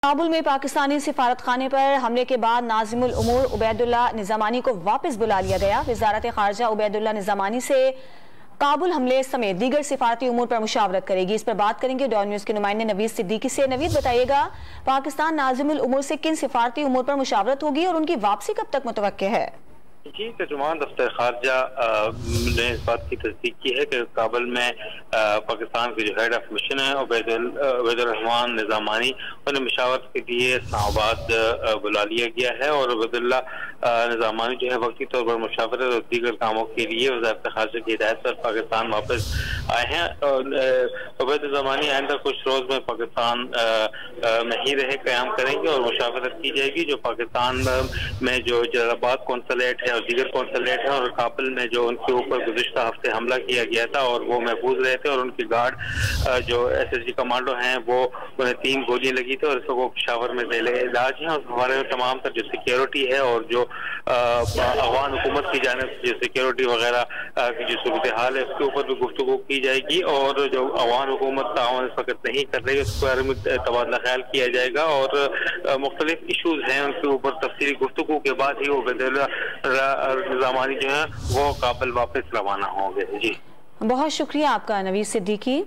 काबुल में पाकिस्तानी सिफारत खाने पर हमले के बाद नाजिमुल उमूर उबैदुल्ला निज़ामानी को वापस बुला लिया गया। वज़ारत ख़ारजा उबैदुल्ला निज़ामानी से काबुल हमले समेत दीगर सिफारती उमूर पर मुशावरत करेगी। इस पर बात करेंगे डॉन न्यूज़ के नुमाइंदे नवीद सिद्दीकी से। नवीद, बताइएगा पाकिस्तान नाजिमुल उमूर से किन सिफारती उमूर पर मुशावरत होगी और उनकी वापसी कब तक मुतवक्के है? जी, तर्जुमान दफ्तर खारजा ने इस बात की तस्दीक की है कि काबुल में पाकिस्तान के जो हेड ऑफ मिशन है उबैदुर्रहमान निज़ामानी उन्हें मुशावरत के लिए इस्लामाबाद बुला लिया गया है और उबैदुल्ला निज़ामानी जो है वक्ती तौर पर मुशावरत और दीगर कामों के लिए वज़ारत खारजा की हिदायत पर पाकिस्तान वापस आए हैं। उबैदुर्रहमानी आइंदा कुछ रोज में पाकिस्तान में ही रहे क़याम करेंगे और मुशावरत की जाएगी। जो पाकिस्तान में जो जलालाबाद कौंसलेट है और दीगर कौंसलेट है और काबुल में जो उनके ऊपर गुज़िश्ता हफ्ते हमला किया गया था और वो महफूज रहे थे और उनके गार्ड जो SSG कमांडो हैं वो उन्हें 3 गोलियां लगी थी और इस वक्त पेशावर में ज़ेले इलाज हैं। उस हमारे तमाम तर जो सिक्योरिटी है और जो अफगान हुकूमत की जानिब जो सिक्योरिटी वगैरह की जो सूरत हाल है उसके ऊपर भी गुफ्तगू की जाएगी और जो अफगान हुकूमत ताउन इस वक्त नहीं कर रही है उसके बारे में तबादला ख्याल किया जाएगा और मुख्तलिफ इशूज हैं उनके ऊपर तफसीली गुफ्तगू के बाद ही उबैदुल्ला निज़ामानी जो है वो काबुल वापस रवाना होंगे। जी, बहुत शुक्रिया आपका नवीद सिद्दीकी।